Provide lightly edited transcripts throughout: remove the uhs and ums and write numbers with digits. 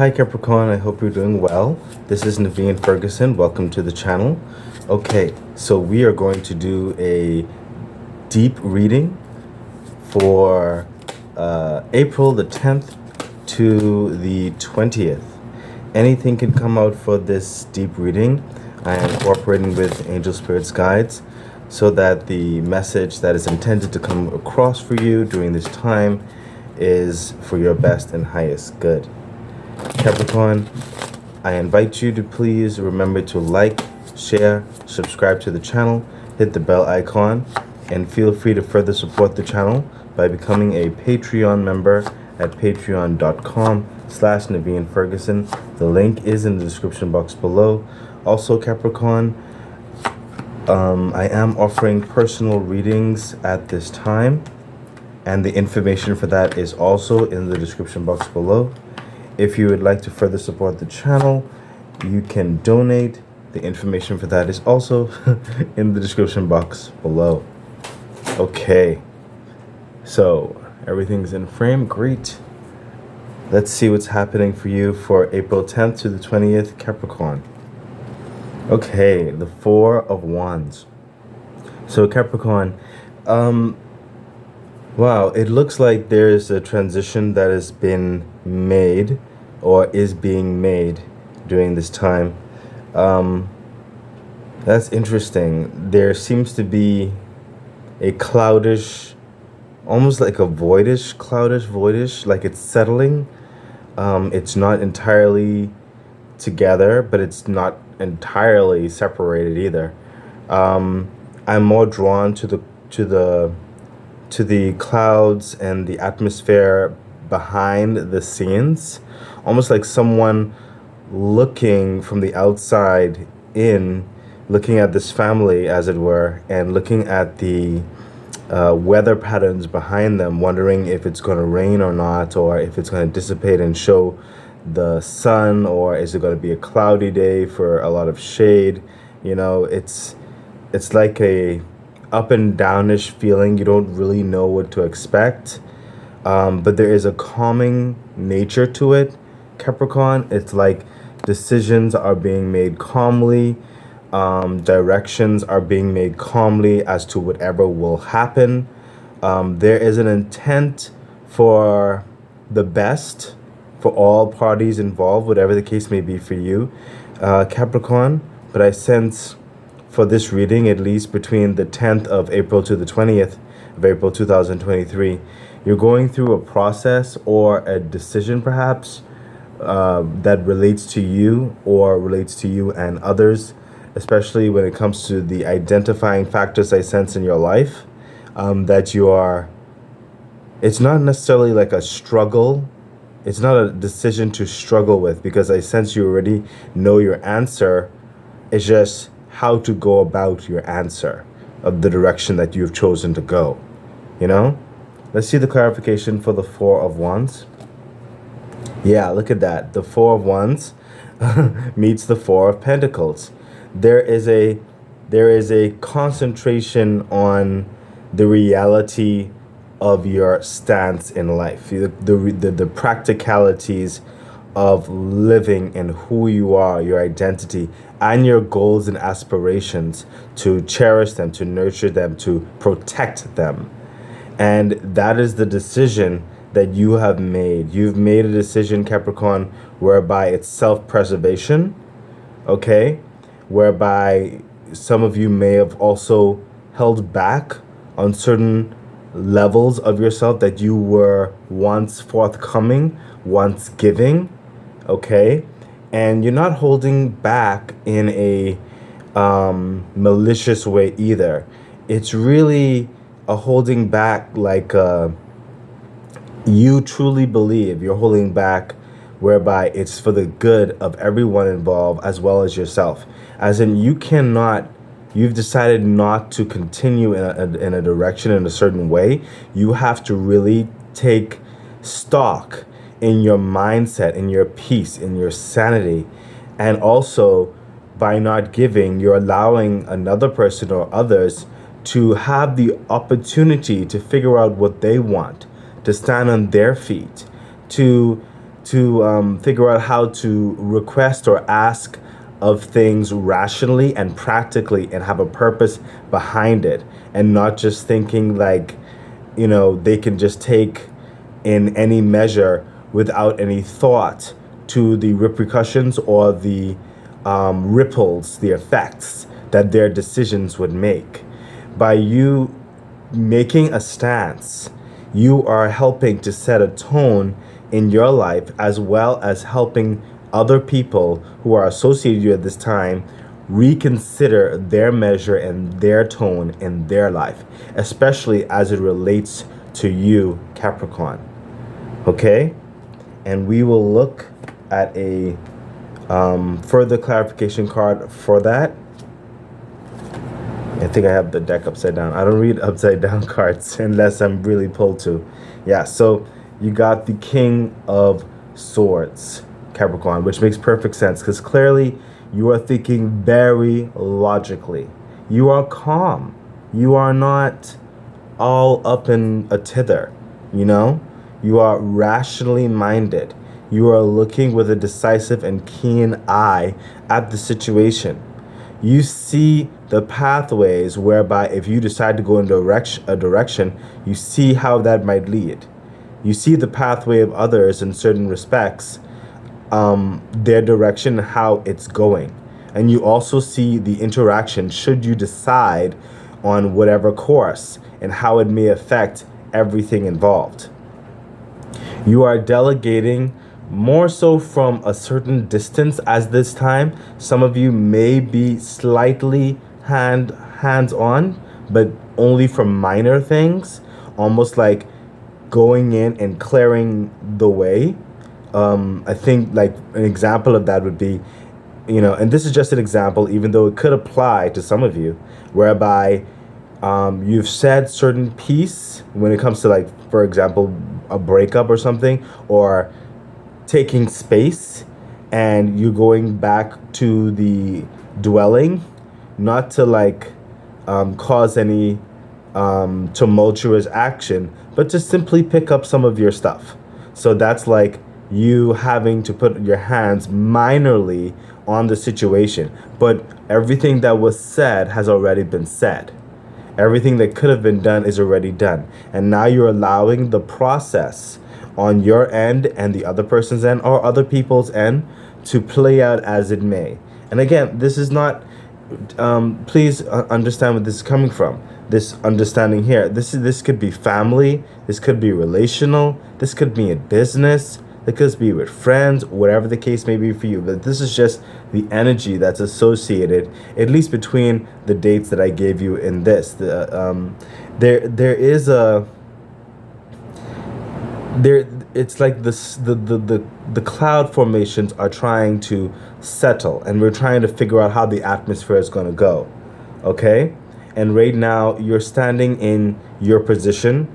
Hi Capricorn, I hope you're doing well. This is Naveen Ferguson. Welcome to the channel. Okay, so we are going to do a deep reading for April the 10th to the 20th. Anything can come out for this deep reading. I am cooperating with Angel Spirits Guides so that the message that is intended to come across for you during this time is for your best and highest good. Capricorn, I invite you to please remember to like, share, subscribe to the channel, hit the bell icon, and feel free to further support the channel by becoming a Patreon member at patreon.com/Naveen Ferguson. The link is in the description box below. Also, Capricorn, I am offering personal readings at this time, and the information for that is also in the description box below. If you would like to further support the channel, you can donate. The information for that is also in the description box below. Okay, so everything's in frame. Great. Let's see what's happening for you for April 10th to the 20th, Capricorn. Okay, the Four of Wands. So Capricorn, wow, it looks like there's a transition that has been made or is being made during this time. That's interesting. There seems to be a cloudish, almost like a voidish, like it's settling. It's not entirely together, but it's not entirely separated either. I'm more drawn to the clouds and the atmosphere behind the scenes, almost like someone looking from the outside in, looking at this family, as it were, and looking at the weather patterns behind them, wondering if it's going to rain or not, or if it's going to dissipate and show the sun, or is it going to be a cloudy day for a lot of shade. You know, it's like a up and downish feeling. You don't really know what to expect, but there is a calming nature to it, Capricorn. It's like decisions are being made calmly, directions are being made calmly as to whatever will happen. There is an intent for the best for all parties involved, whatever the case may be for you, Capricorn. But I sense for this reading, at least between the 10th of April to the 20th of April 2023, you're going through a process or a decision perhaps that relates to you or relates to you and others, especially when it comes to the identifying factors I sense in your life, that you are, it's not necessarily like a struggle. It's not a decision to struggle with, because I sense you already know your answer. It's just how to go about your answer of the direction that you've chosen to go, you know? Let's see the clarification for the Four of Wands. Yeah, look at that. The Four of Wands meets the Four of Pentacles. There is a concentration on the reality of your stance in life, the practicalities of living and who you are, your identity, and your goals and aspirations, to cherish them, to nurture them, to protect them. And that is the decision that you have made. You've made a decision, Capricorn, whereby it's self-preservation, okay? Whereby some of you may have also held back on certain levels of yourself that you were once forthcoming, once giving, okay? And you're not holding back in a malicious way either. It's really a holding back like you truly believe you're holding back, whereby it's for the good of everyone involved as well as yourself. As in, you've decided not to continue in a direction in a certain way. You have to really take stock in your mindset, in your peace, in your sanity. And also, by not giving, you're allowing another person or others to have the opportunity to figure out what they want, to stand on their feet, to to figure out how to request or ask of things rationally and practically and have a purpose behind it, and not just thinking like, they can just take in any measure without any thought to the repercussions or the ripples, the effects that their decisions would make. By you making a stance, you are helping to set a tone in your life, as well as helping other people who are associated with you at this time reconsider their measure and their tone in their life, especially as it relates to you, Capricorn. Okay? And we will look at a further clarification card for that. I think I have the deck upside down. I don't read upside down cards unless I'm really pulled to. Yeah, so you got the King of Swords, Capricorn, which makes perfect sense because clearly you are thinking very logically. You are calm. You are not all up in a tither, You are rationally minded. You are looking with a decisive and keen eye at the situation. You see the pathways whereby if you decide to go in a direction, you see how that might lead. You see the pathway of others in certain respects, their direction, how it's going. And you also see the interaction should you decide on whatever course and how it may affect everything involved. You are delegating more so from a certain distance as this time. Some of you may be slightly hands-on, but only for minor things, almost like going in and clearing the way. I think like an example of that would be, and this is just an example, even though it could apply to some of you, whereby you've said certain piece when it comes to, like, for example, a breakup or something, or taking space, and you're going back to the dwelling, not to like cause any tumultuous action, but to simply pick up some of your stuff. So that's like you having to put your hands minorly on the situation, but everything that was said has already been said. Everything that could have been done is already done. And now you're allowing the process on your end and the other person's end or other people's end to play out as it may. And again, this is not, please understand where this is coming from. This understanding here, this could be family, this could be relational, this could be in business, it could be with friends, whatever the case may be for you. But this is just the energy that's associated, at least between the dates that I gave you in this. There is a there. It's like this. The cloud formations are trying to settle, and we're trying to figure out how the atmosphere is going to go. Okay, and right now you're standing in your position,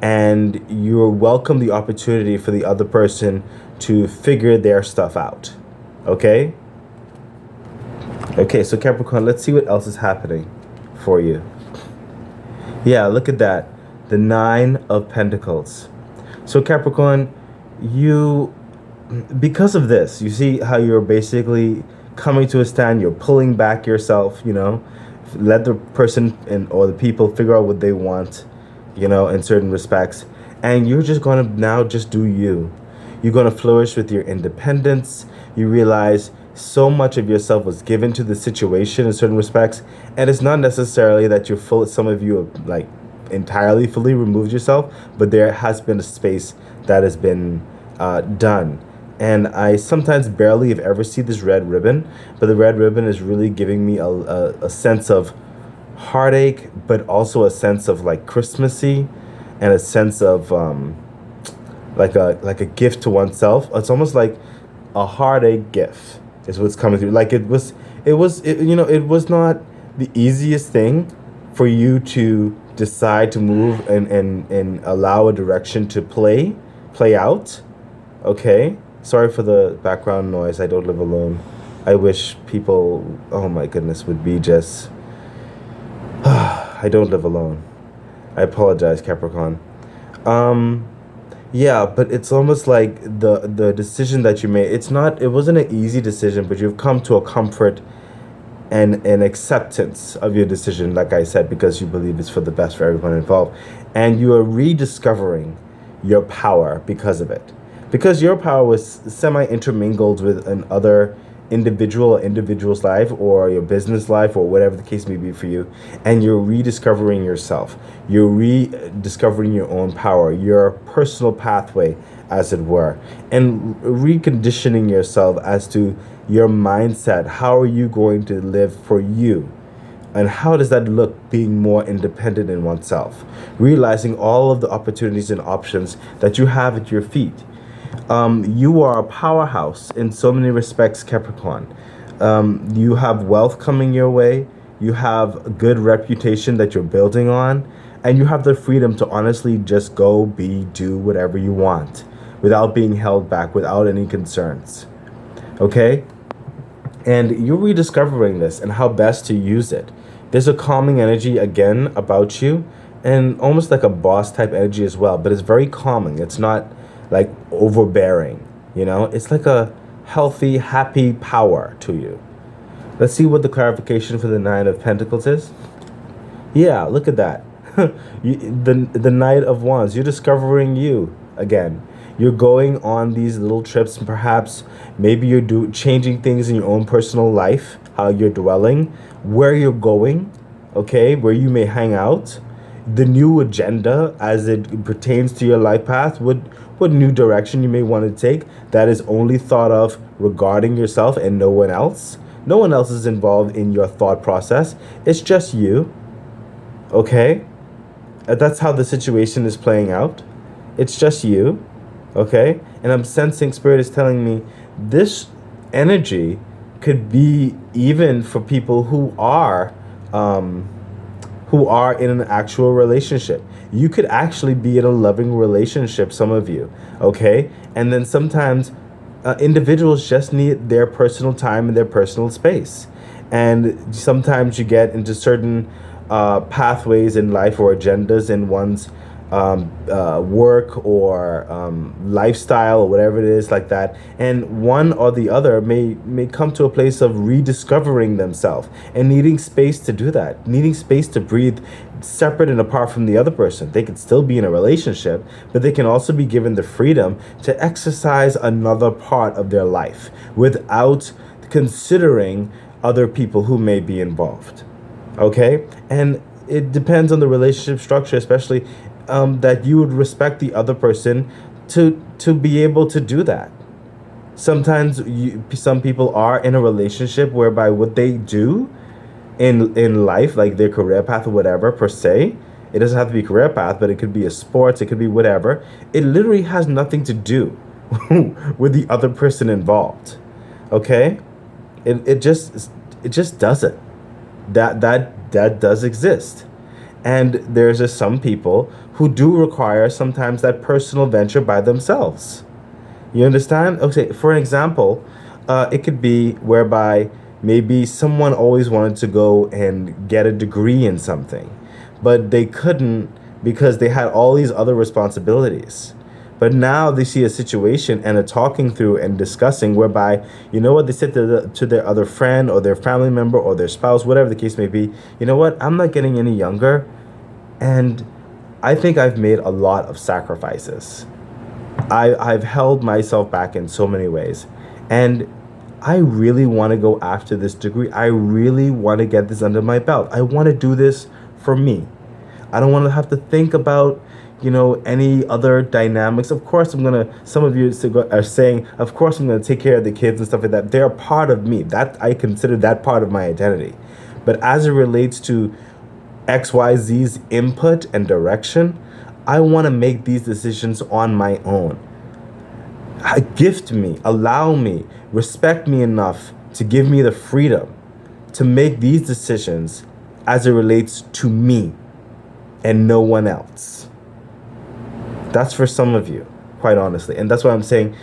and you welcome the opportunity for the other person to figure their stuff out. Okay? Okay, so Capricorn, let's see what else is happening for you. Yeah, look at that. The 9 of Pentacles. So Capricorn, because of this, you see how you're basically coming to a stand, you're pulling back yourself, let the person or the people figure out what they want, in certain respects. And you're just going to now just do you. You're going to flourish with your independence. You realize so much of yourself was given to the situation in certain respects. And it's not necessarily that you're full, some of you have like entirely fully removed yourself, but there has been a space that has been done. And I sometimes barely, if ever, see this red ribbon, but the red ribbon is really giving me a sense of heartache, but also a sense of like Christmassy, and a sense of like a gift to oneself. It's almost like a heartache gift is what's coming through. Like it was not the easiest thing for you to decide to move and allow a direction to play out. Okay, sorry for the background noise. I don't live alone. I wish people, oh my goodness, would be just I don't live alone. I apologize, Capricorn. Yeah, but it's almost like the decision that you made. It wasn't an easy decision, but you've come to a comfort and an acceptance of your decision, like I said, because you believe it's for the best for everyone involved. And you are rediscovering your power because of it. Because your power was semi intermingled with another individual or individual's life or your business life or whatever the case may be for you. And you're rediscovering yourself. You're rediscovering your own power, your personal pathway, as it were, and reconditioning yourself as to your mindset. How are you going to live for you? And how does that look being more independent in oneself? Realizing all of the opportunities and options that you have at your feet. You are a powerhouse in so many respects, Capricorn. You have wealth coming your way. You have a good reputation that you're building on. And you have the freedom to honestly just go, be, do whatever you want without being held back, without any concerns. Okay? And you're rediscovering this and how best to use it. There's a calming energy again about you and almost like a boss type energy as well, but it's very calming. It's not like overbearing, you know? It's like a healthy, happy power to you. Let's see what the clarification for the Nine of Pentacles is. Yeah, look at that. The Knight of Wands, you're discovering you again. You're going on these little trips, and perhaps maybe you're changing things in your own personal life, how you're dwelling, where you're going, okay, where you may hang out, the new agenda as it pertains to your life path, what new direction you may want to take that is only thought of regarding yourself and no one else. No one else is involved in your thought process. It's just you, okay? That's how the situation is playing out. It's just you. Okay? And I'm sensing Spirit is telling me this energy could be even for people who are in an actual relationship. You could actually be in a loving relationship, some of you. Okay? And then sometimes individuals just need their personal time and their personal space. And sometimes you get into certain pathways in life or agendas in one's work or lifestyle or whatever it is like that, and one or the other may come to a place of rediscovering themselves and needing space to do that, needing space to breathe separate and apart from the other person. They could still be in a relationship, but they can also be given the freedom to exercise another part of their life without considering other people who may be involved. Okay? And it depends on the relationship structure, especially that you would respect the other person to be able to do that. Sometimes some people are in a relationship whereby what they do in life, like their career path or whatever per se, it doesn't have to be a career path, but it could be a sports, it could be whatever. It literally has nothing to do with the other person involved. Okay? It just doesn't. That does exist. And there's just some people who do require sometimes that personal venture by themselves. You understand? Okay, for an example, it could be whereby maybe someone always wanted to go and get a degree in something, but they couldn't because they had all these other responsibilities. But now they see a situation and are talking through and discussing whereby, you know what, they said to their other friend or their family member or their spouse, whatever the case may be, you know what, I'm not getting any younger. And I think I've made a lot of sacrifices. I've held myself back in so many ways. And I really want to go after this degree. I really want to get this under my belt. I want to do this for me. I don't want to have to think about, any other dynamics. Of course, some of you are saying, of course, I'm going to take care of the kids and stuff like that. They're a part of me. That I consider that part of my identity. But as it relates to XYZ's input and direction, I want to make these decisions on my own. Gift me, allow me, respect me enough to give me the freedom to make these decisions as it relates to me and no one else. That's for some of you, quite honestly. And that's why I'm saying,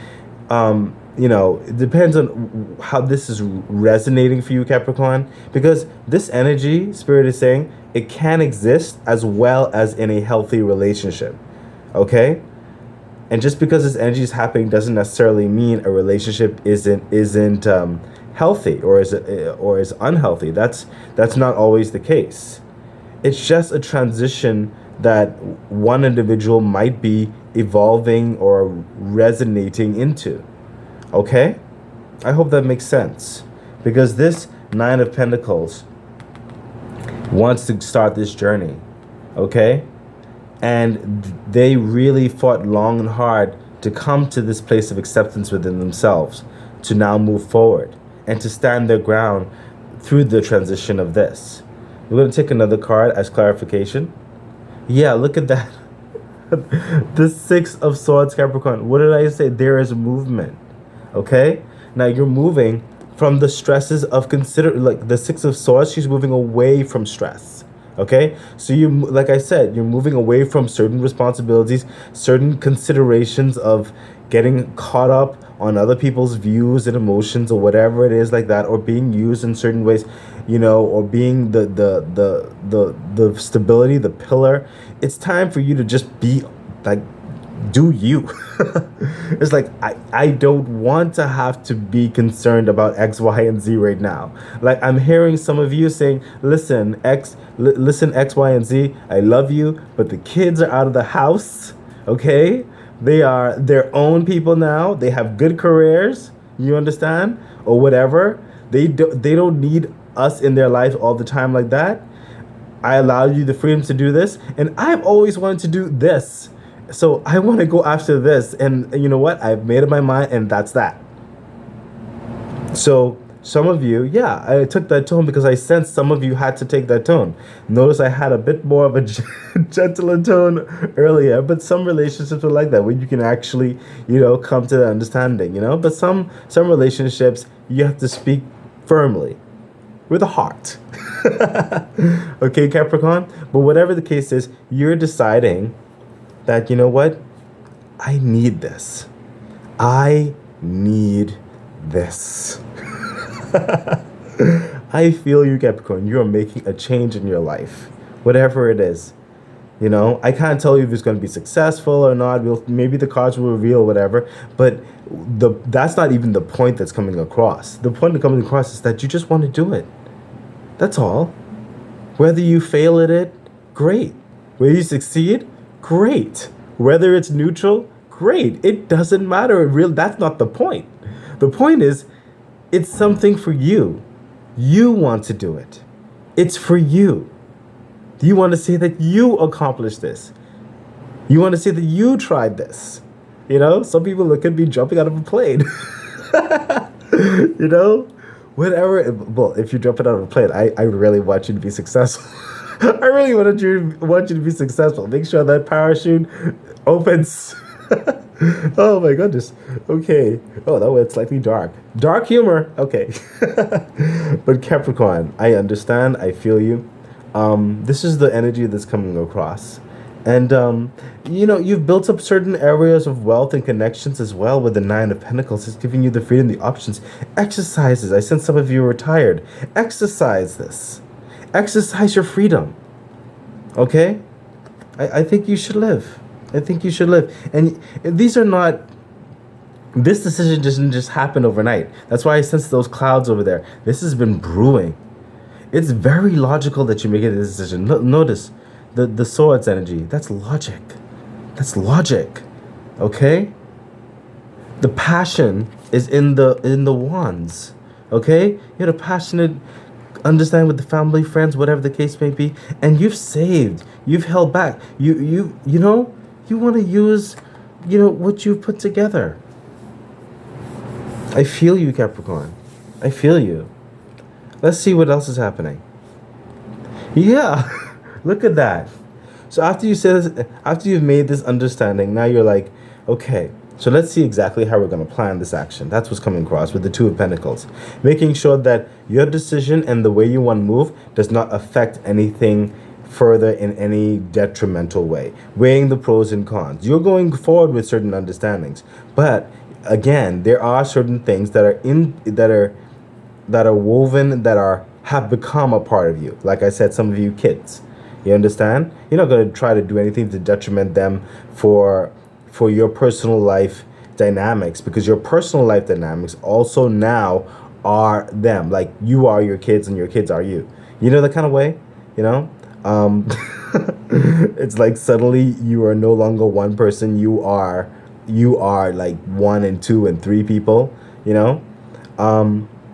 it depends on how this is resonating for you, Capricorn, because this energy, Spirit is saying, it can exist as well as in a healthy relationship, okay? And just because this energy is happening doesn't necessarily mean a relationship isn't healthy or is unhealthy. That's not always the case. It's just a transition that one individual might be evolving or resonating into. Okay? I hope that makes sense. Because this Nine of Pentacles wants to start this journey. Okay? And they really fought long and hard to come to this place of acceptance within themselves, to now move forward and to stand their ground through the transition of this. We're going to take another card as clarification. Yeah, look at that. The Six of Swords, Capricorn. What did I say? There is movement. Okay? Now you're moving from the stresses of like the Six of Swords, she's moving away from stress. Okay? So like I said, you're moving away from certain responsibilities, certain considerations of getting caught up on other people's views and emotions or whatever it is like that, or being used in certain ways, or being the stability, the pillar. It's time for you to just be like, do you. It's like, I don't want to have to be concerned about X, Y, and Z right now. Like, I'm hearing some of you saying, listen, X, Y, and Z, I love you, but the kids are out of the house, okay? They are their own people now. They have good careers, you understand? Or whatever. They don't need us in their life all the time like that. I allow you the freedom to do this, and I've always wanted to do this. So I want to go after this, and you know what? I've made up my mind, and that's that. So some of you, yeah, I took that tone because I sensed some of you had to take that tone. Notice I had a bit more of a gentler tone earlier, but some relationships are like that, where you can actually, come to the understanding, But some relationships, you have to speak firmly, with a heart. Okay, Capricorn? But whatever the case is, you're deciding that, you know what? I need this. I need this. I feel you, Capricorn. You are making a change in your life, whatever it is. I can't tell you if it's going to be successful or not. Maybe the cards will reveal whatever, but that's not even the point that's coming across. The point that's coming across is that you just want to do it. That's all. Whether you fail at it, great. Whether you succeed, great. Whether it's neutral, great. It doesn't matter. That's not the point. The point is, it's something for you. You want to do it. It's for you. You want to say that you accomplished this. You want to say that you tried this. Some people could be jumping out of a plane. Whatever. Well, if you're jumping out of a plane, I really want you to be successful. I really want you to be successful. Make sure that parachute opens. Oh my goodness. Okay. Oh, that went slightly dark. Dark humor. Okay. But Capricorn, I understand. I feel you. This is the energy that's coming across. And, you've built up certain areas of wealth and connections as well with the Nine of Pentacles. It's giving you the freedom, the options. Exercises. I sense some of you are tired. Exercise this. Exercise your freedom. Okay? I think you should live. I think you should live. And these are not... This decision doesn't just happen overnight. That's why I sense those clouds over there. This has been brewing. It's very logical that you make a decision. Notice the swords energy. That's logic. That's logic. Okay? The passion is in the wands. Okay? You had a passionate understanding with the family, friends, whatever the case may be, and you've saved. You've held back. You want to use what you've put together. I feel you, Capricorn. I feel you. Let's see what else is happening. Yeah, look at that. So after you've made this understanding, now you're like, okay, so let's see exactly how we're going to plan this action. That's what's coming across with the Two of Pentacles. Making sure that your decision and the way you want to move does not affect anything further in any detrimental way. Weighing the pros and cons. You're going forward with certain understandings. But again, there are certain things that are woven, that have become a part of you. Like I said, some of you kids. You understand? You're not going to try to do anything to detriment them for for your personal life dynamics, because your personal life dynamics also now are them. Like you are your kids and your kids are you. You know, that kind of way, you know? Um, it's like suddenly you are no longer one person. You are like one and two and three people, you know?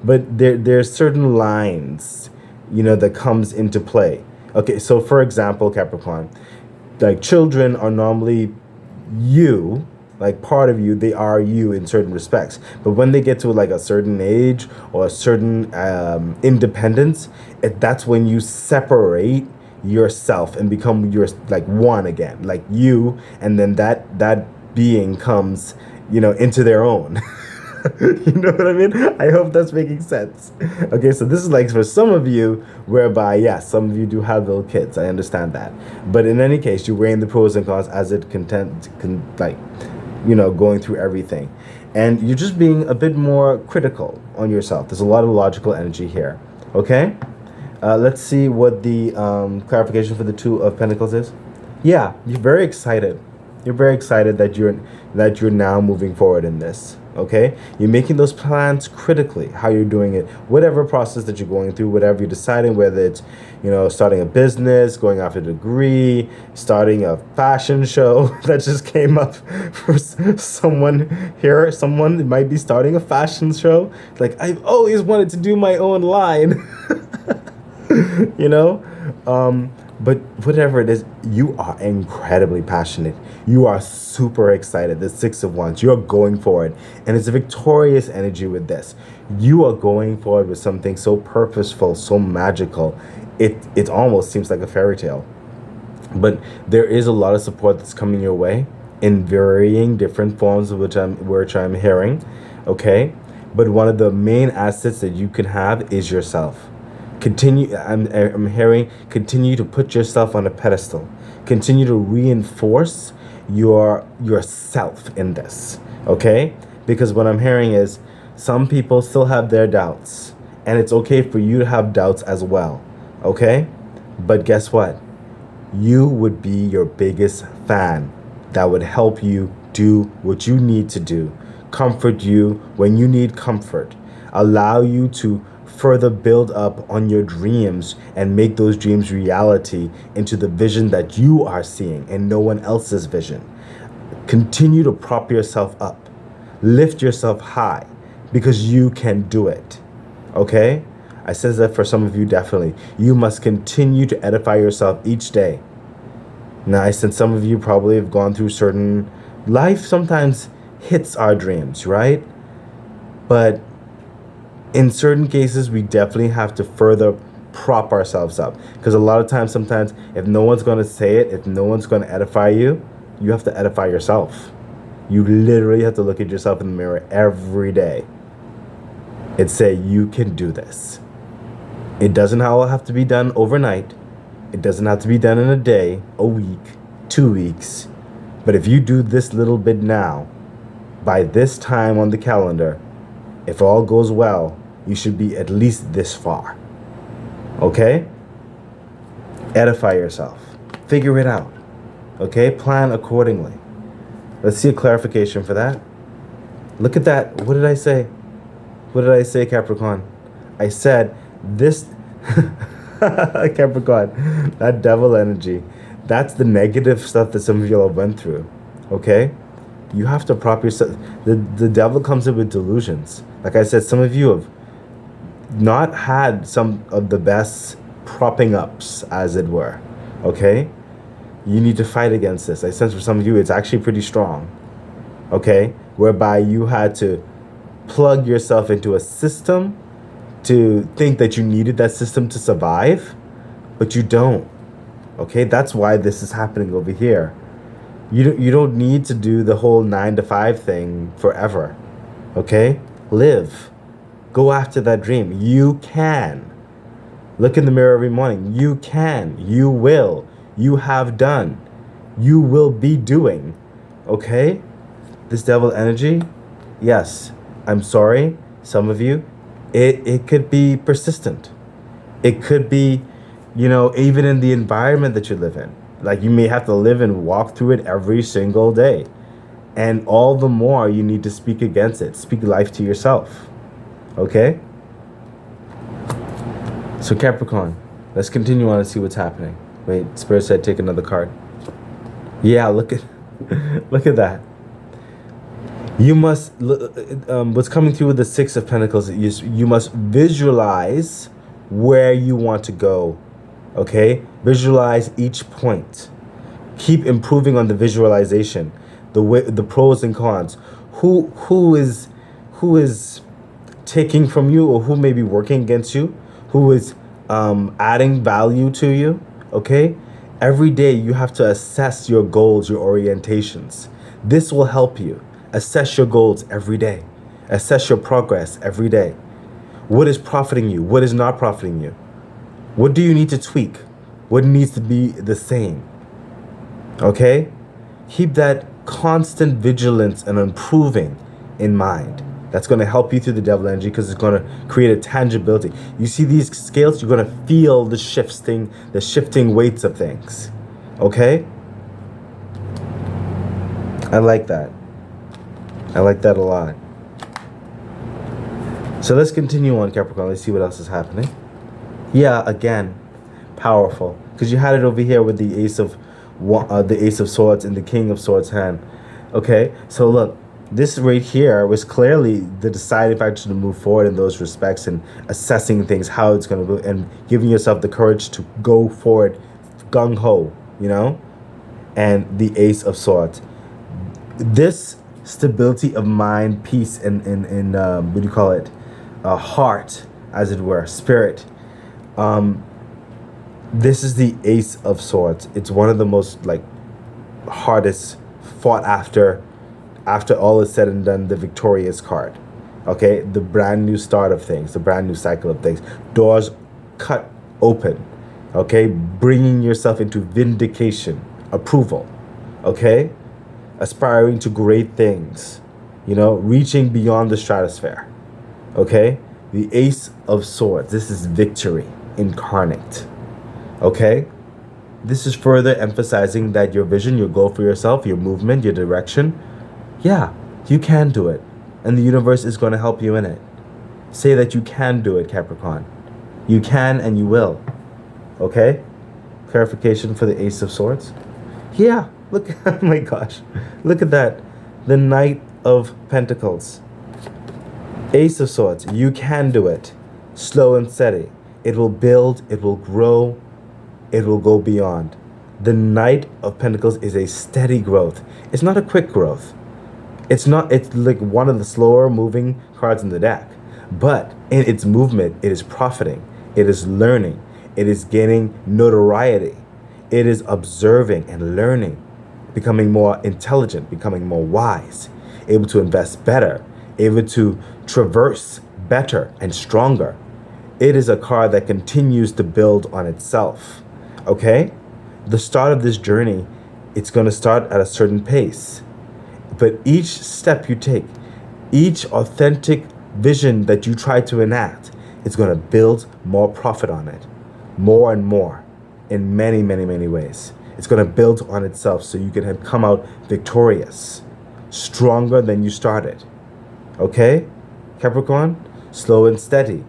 But there's certain lines, that comes into play. Okay, so for example, Capricorn, like children are normally you, like part of you, they are you in certain respects. But when they get to like a certain age or a certain independence, that's when you separate yourself and become your like one again, like you, and then that being comes, into their own. You know what I mean? I hope that's making sense. Okay, so this is like for some of you, whereby, yes, some of you do have little kids. I understand that. But in any case, you're weighing the pros and cons as it going through everything. And you're just being a bit more critical on yourself. There's a lot of logical energy here. Okay? Let's see what the clarification for the Two of Pentacles is. Yeah, you're very excited. You're very excited that you're now moving forward in this. Okay, you're making those plans critically, how you're doing it, whatever process that you're going through, whatever you're deciding, whether it's starting a business, going after a degree, starting a fashion show that just came up for someone here. Someone might be starting a fashion show. Like, I've always wanted to do my own line. you know but whatever it is, you are incredibly passionate. You are super excited. The Six of Wands, you're going forward, and it's a victorious energy with this. You are going forward with something so purposeful, so magical. It almost seems like a fairy tale. But there is a lot of support that's coming your way in varying different forms, which I'm hearing. Okay, but one of the main assets that you can have is yourself. I'm hearing, continue to put yourself on a pedestal. Continue to reinforce yourself in this, okay? Because what I'm hearing is some people still have their doubts, and it's okay for you to have doubts as well, okay? But guess what? You would be your biggest fan that would help you do what you need to do, comfort you when you need comfort, allow you to further build up on your dreams and make those dreams reality into the vision that you are seeing and no one else's vision. Continue to prop yourself up. Lift yourself high, because you can do it. Okay? I says that for some of you, definitely. You must continue to edify yourself each day. Now, I said some of you probably have gone through certain life sometimes hits our dreams, right? But in certain cases, we definitely have to further prop ourselves up, because a lot of times, sometimes, if no one's going to say it, if no one's going to edify you, you have to edify yourself. You literally have to look at yourself in the mirror every day and say, you can do this. It doesn't all have to be done overnight. It doesn't have to be done in a day, a week, 2 weeks. But if you do this little bit now, by this time on the calendar, if all goes well, you should be at least this far. Okay? Edify yourself. Figure it out. Okay? Plan accordingly. Let's see a clarification for that. Look at that. What did I say? What did I say, Capricorn? I said this... Capricorn, that devil energy. That's the negative stuff that some of y'all went through. Okay? You have to prop yourself. The devil comes in with delusions. Like I said, some of you have not had some of the best propping ups, as it were. Okay? You need to fight against this. I sense for some of you, it's actually pretty strong. Okay? Whereby you had to plug yourself into a system to think that you needed that system to survive, but you don't. Okay? That's why this is happening over here. You don't need to do the whole 9 to 5 thing forever. Okay? Live. Go after that dream. You can. Look in the mirror every morning. You can. You will. You have done. You will be doing. Okay? This devil energy, yes, I'm sorry, some of you, it could be persistent. It could be, even in the environment that you live in. Like, you may have to live and walk through it every single day. And all the more you need to speak against it. Speak life to yourself. Okay? So Capricorn, let's continue on and see what's happening. Wait, Spirit said take another card. Yeah, look at look at that. You must what's coming through with the Six of Pentacles is you must visualize where you want to go. Okay? Visualize each point. Keep improving on the visualization. The pros and cons. Who is taking from you, or who may be working against you, who is adding value to you. Okay? Every day you have to assess your goals, your orientations. This will help you. Assess your goals every day. Assess your progress every day. What is profiting you? What is not profiting you? What do you need to tweak? What needs to be the same? Okay? Keep that constant vigilance and improving in mind. That's going to help you through the devil energy because it's going to create a tangibility. You see these scales, you're going to feel the shifting weights of things. Okay? I like that. I like that a lot. So let's continue on, Capricorn. Let's see what else is happening. Yeah, again, powerful. Because you had it over here with the Ace of Swords and the King of Swords hand. Okay, so look, this right here was clearly the deciding factor to move forward in those respects and assessing things, how it's going to go, and giving yourself the courage to go forward, gung-ho, you know? And the Ace of Swords. This stability of mind, peace, and what do you call it? Heart, as it were, spirit. This is the Ace of Swords. It's one of the most hardest fought after all is said and done, the victorious card. Okay, the brand new start of things, the brand new cycle of things. Doors cut open. Okay, bringing yourself into vindication, approval. Okay, aspiring to great things, reaching beyond the stratosphere. Okay, the Ace of Swords. This is victory incarnate. Okay, this is further emphasizing that your vision, your goal for yourself, your movement, your direction, yeah, you can do it, and the universe is going to help you in it. Say that you can do it, Capricorn. You can and you will. Okay, clarification for the Ace of Swords. Yeah, look, oh my gosh, look at that. The Knight of Pentacles. Ace of Swords, you can do it. Slow and steady. It will build, it will grow, it will go beyond. The Knight of Pentacles is a steady growth. It's not a quick growth. It's like one of the slower moving cards in the deck. But in its movement, it is profiting. It is learning. It is gaining notoriety. It is observing and learning, becoming more intelligent, becoming more wise, able to invest better, able to traverse better and stronger. It is a card that continues to build on itself. Okay? The start of this journey, it's going to start at a certain pace. But each step you take, each authentic vision that you try to enact, it's going to build more profit on it. More and more. In many, many, many ways. It's going to build on itself so you can come out victorious. Stronger than you started. Okay? Capricorn? Slow and steady.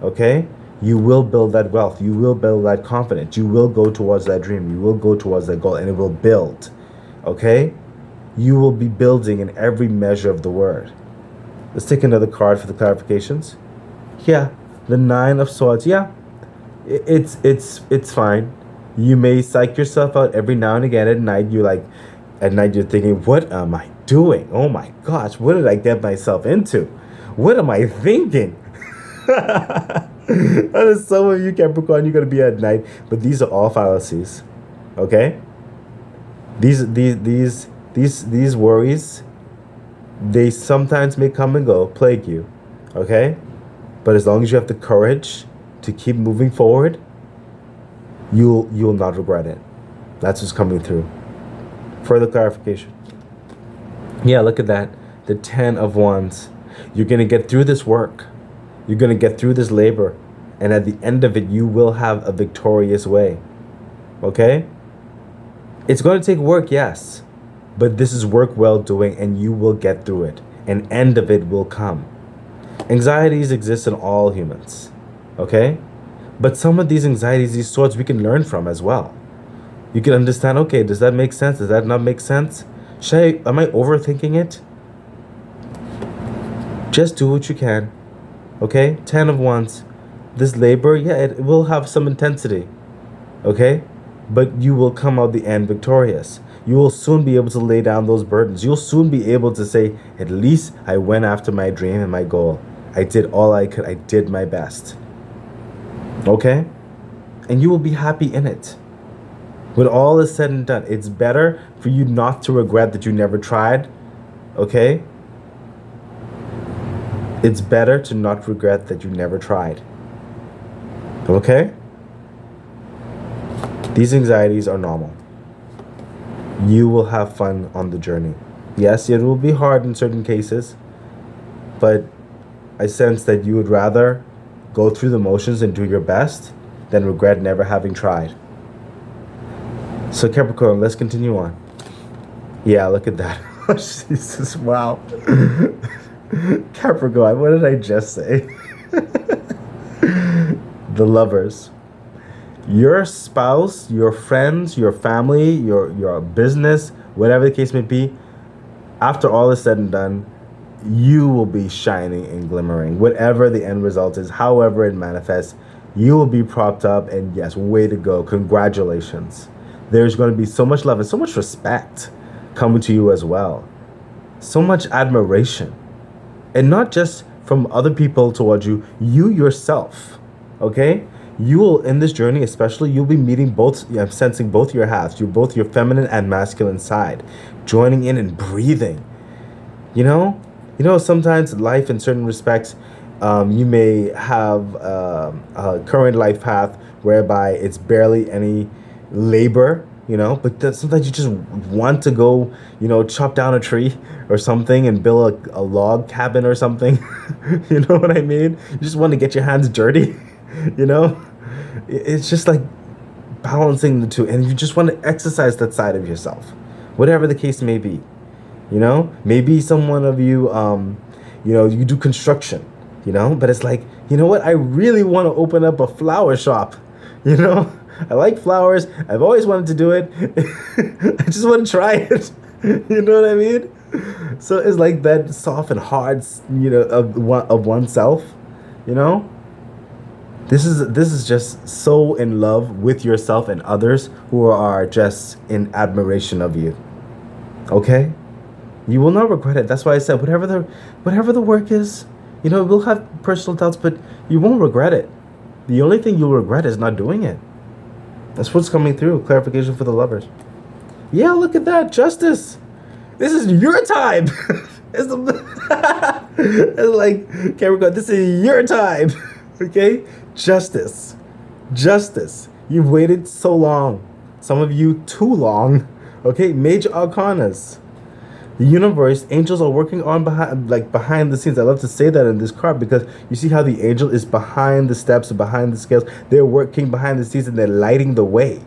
Okay? You will build that wealth. You will build that confidence. You will go towards that dream. You will go towards that goal, and it will build. Okay? You will be building in every measure of the word. Let's take another card for the clarifications. Yeah, the Nine of Swords. Yeah, it's fine. You may psych yourself out every now and again. At night you're thinking, what am I doing? Oh my gosh, what did I get myself into? What am I thinking? That is some of you, Capricorn. You're gonna be at night, but these are all fallacies. Okay? These worries, they sometimes may come and go, plague you. Okay? But as long as you have the courage to keep moving forward, you'll not regret it. That's what's coming through. Further clarification. Yeah, look at that. The 10 of Wands. You're gonna get through this work. You're going to get through this labor. And at the end of it, you will have a victorious way. Okay? It's going to take work, yes. but this is work well doing, and you will get through it. An end of it will come. Anxieties exist in all humans, okay? But some of these anxieties, these thoughts, we can learn from as well. You can understand, okay, does that make sense? Does that not make sense? Am I overthinking it? Just do what you can, okay? 10 of wands. This labor, yeah, it will have some intensity, okay? But you will come out the end victorious. You will soon be able to lay down those burdens. You'll soon be able to say, at least I went after my dream and my goal. I did all I could. I did my best. Okay? And you will be happy in it. When all is said and done, it's better for you not to regret that you never tried. Okay? It's better to not regret that you never tried. Okay? These anxieties are normal. You will have fun on the journey. Yes, it will be hard in certain cases, but I sense that you would rather go through the motions and do your best than regret never having tried. So Capricorn, let's continue on. Yeah, look at that. Oh, Jesus, wow. Capricorn, what did I just say? The lovers. Your spouse, your friends, your family, your business, whatever the case may be, after all is said and done, you will be shining and glimmering. Whatever the end result is, however it manifests, you will be propped up, and yes, way to go. Congratulations. There's going to be so much love and so much respect coming to you as well. So much admiration. And not just from other people towards you, you yourself. Okay? You will, in this journey especially, you'll be meeting both, I'm sensing both your halves. You're both your feminine and masculine side. Joining in and breathing. You know, sometimes life in certain respects, you may have a current life path whereby it's barely any labor, but sometimes you just want to go, chop down a tree or something and build a log cabin or something. You know what I mean? You just want to get your hands dirty, It's just like balancing the two, and you just want to exercise that side of yourself, whatever the case may be. Maybe someone of you, you do construction, but it's like, you know what? I really want to open up a flower shop, I like flowers. I've always wanted to do it. I just want to try it. You know what I mean? So it's like that soft and hard, of oneself, This is just so in love with yourself and others who are just in admiration of you. Okay? You will not regret it. That's why I said whatever the work is, we'll have personal doubts, but you won't regret it. The only thing you'll regret is not doing it. That's what's coming through. Clarification for the lovers. Yeah, look at that. Justice. This is your time. It's like, Capricorn, this is your time. Okay? Justice. Justice. You've waited so long. Some of you too long. Okay? Major arcanas. The universe, angels are working on behind the scenes. I love to say that in this card because you see how the angel is behind the steps, behind the scales. They're working behind the scenes and they're lighting the way.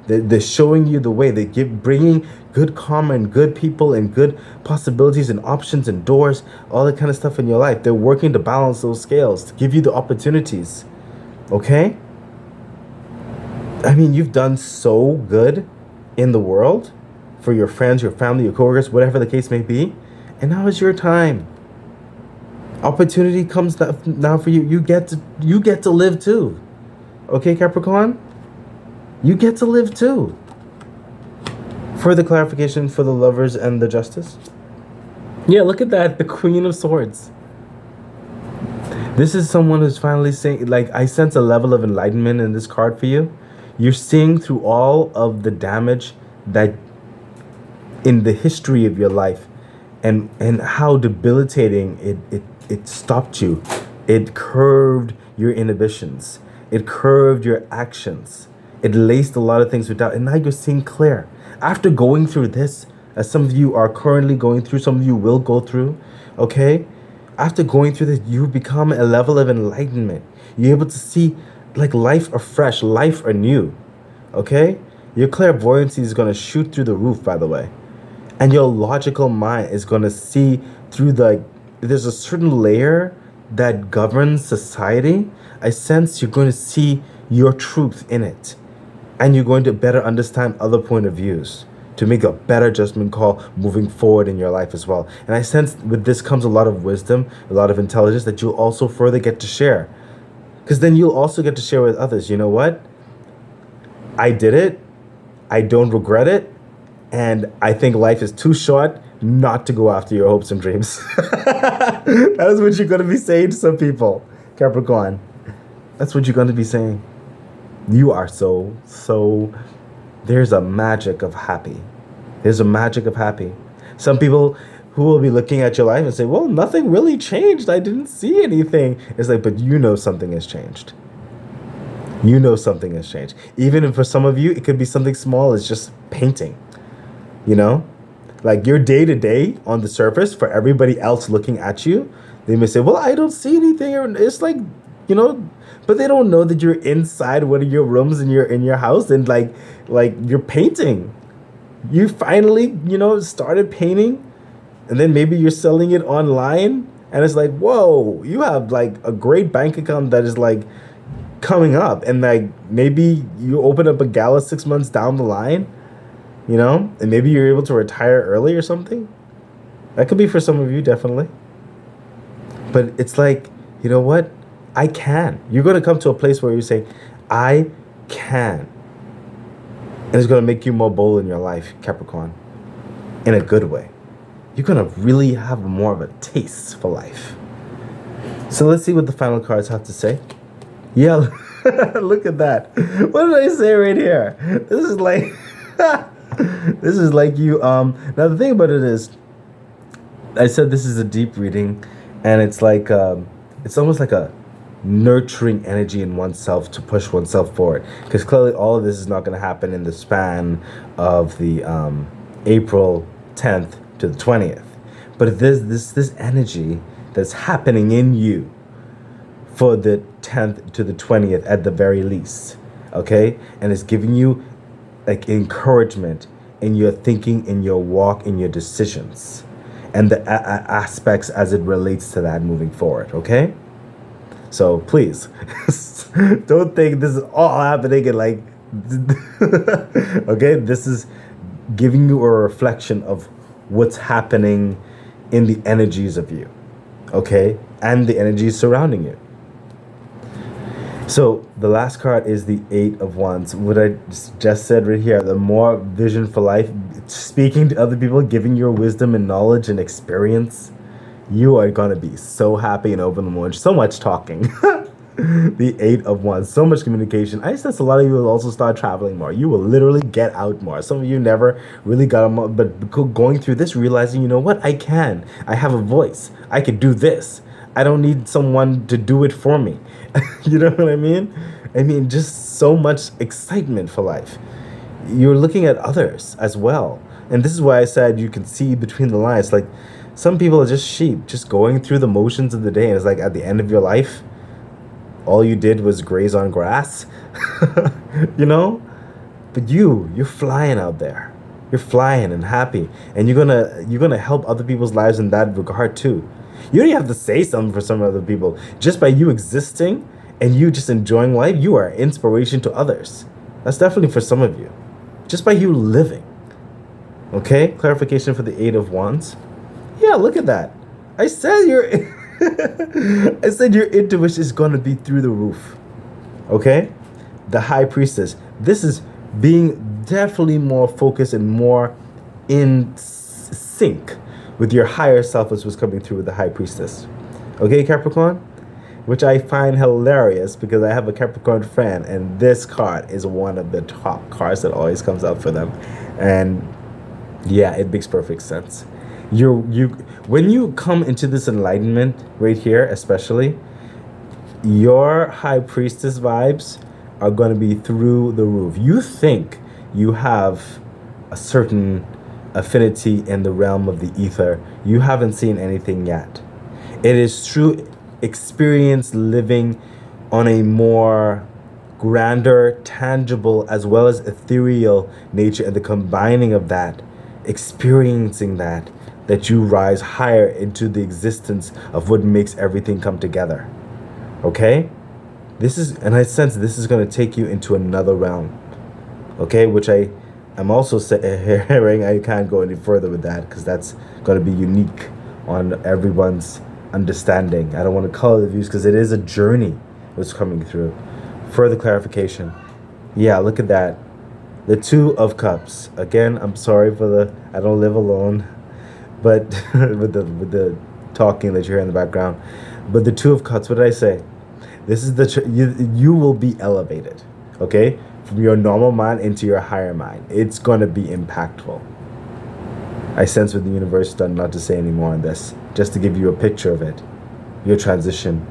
They're showing you the way. Bringing good karma and good people and good possibilities and options and doors, all that kind of stuff in your life. They're working to balance those scales, to give you the opportunities. Okay? I mean, you've done so good in the world for your friends, your family, your coworkers, whatever the case may be. And now is your time. Opportunity comes now for you. You get to live too. Okay, Capricorn? You get to live too. Further clarification for the lovers and the justice. Yeah, look at that. The Queen of Swords. This is someone who's finally saying, I sense a level of enlightenment in this card for you. You're seeing through all of the damage that in the history of your life and how debilitating it stopped you. It curved your inhibitions. It curved your actions. It laced a lot of things with doubt. And now you're seeing clear. After going through this, as some of you are currently going through, some of you will go through, okay? After going through this, you become a level of enlightenment. You're able to see life afresh, life anew, okay? Your clairvoyancy is going to shoot through the roof, by the way. And your logical mind is going to see through there's a certain layer that governs society. I sense you're going to see your truth in it, and you're going to better understand other point of views to make a better judgment call moving forward in your life as well. And I sense with this comes a lot of wisdom, a lot of intelligence that you'll also further get to share, because then you'll also get to share with others. You know what, I did it, I don't regret it, and I think life is too short not to go after your hopes and dreams. That is what you're going to be saying to some people, Capricorn. That's what you're going to be saying. You are so, there's a magic of happy. There's a magic of happy. Some people who will be looking at your life and say, well, nothing really changed. I didn't see anything. It's like, but you know something has changed. You know something has changed. Even if for some of you, it could be something small as just painting. You know? Like your day to day on the surface, for everybody else looking at you, they may say, well, I don't see anything. It's like, you know, but they don't know that you're inside one of your rooms in your house and like you're painting. You finally, you know, started painting, and then maybe you're selling it online, and it's like, whoa, you have like a great bank account that is like coming up, and like maybe you open up a gala 6 months down the line, you know, and maybe you're able to retire early or something. That could be for some of you, definitely. But it's like, you know what? I can. You're going to come to a place where you say, I can. And it's going to make you more bold in your life, Capricorn, in a good way. You're going to really have more of a taste for life. So let's see what the final cards have to say. Yeah, look at that. What did I say right here? This is like, this is like you. Now the thing about it is, I said this is a deep reading, and it's like, it's almost like a nurturing energy in oneself to push oneself forward, because clearly all of this is not going to happen in the span of the April 10th to the 20th, but there's this energy that's happening in you for the 10th to the 20th at the very least, okay? And it's giving you like encouragement in your thinking, in your walk, in your decisions, and the aspects as it relates to that moving forward, okay? So please, don't think this is all happening and like, okay, this is giving you a reflection of what's happening in the energies of you, okay, and the energies surrounding you. So the last card is the Eight of Wands. What I just said right here, the more vision for life, speaking to other people, giving your wisdom and knowledge and experience, you are going to be so happy and open the more. So much talking. The Eight of Wands. So much communication. I sense a lot of you will also start traveling more. You will literally get out more. Some of you never really got them, but going through this, realizing, you know what? I can. I have a voice. I can do this. I don't need someone to do it for me. You know what I mean? I mean, just so much excitement for life. You're looking at others as well. And this is why I said you can see between the lines. Like, some people are just sheep, just going through the motions of the day. And it's like at the end of your life, all you did was graze on grass, you know? But you're flying out there. You're flying and happy. And you're gonna help other people's lives in that regard too. You don't even have to say something for some other people. Just by you existing and you just enjoying life, you are inspiration to others. That's definitely for some of you. Just by you living. Okay? Clarification for the Eight of Wands. Yeah, look at that. I said I said your intuition is going to be through the roof. Okay? The High Priestess. This is being definitely more focused and more in sync with your higher self, as was coming through with the High Priestess. Okay, Capricorn? Which I find hilarious because I have a Capricorn friend, and this card is one of the top cards that always comes out for them. And yeah, it makes perfect sense. When you come into this enlightenment right here, especially, your High Priestess vibes are going to be through the roof. You think you have a certain affinity in the realm of the ether. You haven't seen anything yet. It is true experience living on a more grander, tangible, as well as ethereal nature, and the combining of that experiencing that you rise higher into the existence of what makes everything come together. Okay? And I sense this is going to take you into another realm. Okay? Which I'm also hearing I can't go any further with that because that's going to be unique on everyone's understanding. I don't want to color the views because it is a journey that's coming through. Further clarification. Yeah, look at that. The Two of Cups. Again, I'm sorry for I don't live alone, but with the talking that you hear in the background. But the Two of Cups, what did I say? This is you will be elevated, okay? From your normal mind into your higher mind. It's going to be impactful. I sense what the universe done not to say any more on this, just to give you a picture of it. Your transition.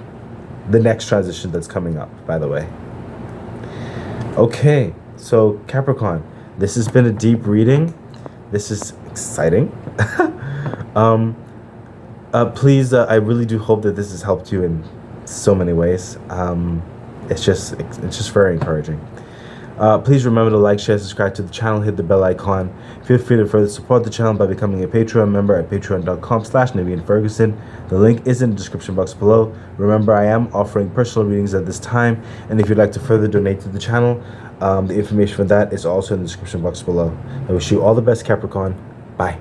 The next transition that's coming up, by the way. Okay, so Capricorn, this has been a deep reading. This is exciting. Please, I really do hope that this has helped you in so many ways. It's just very encouraging. Please remember to like, share, subscribe to the channel, hit the bell icon. Feel free to further support the channel by becoming a Patreon member at patreon.com/NaveenFerguson. The link is in the description box below. Remember, I am offering personal readings at this time, and if you'd like to further donate to the channel, the information for that is also in the description box below. I wish you all the best, Capricorn. Bye.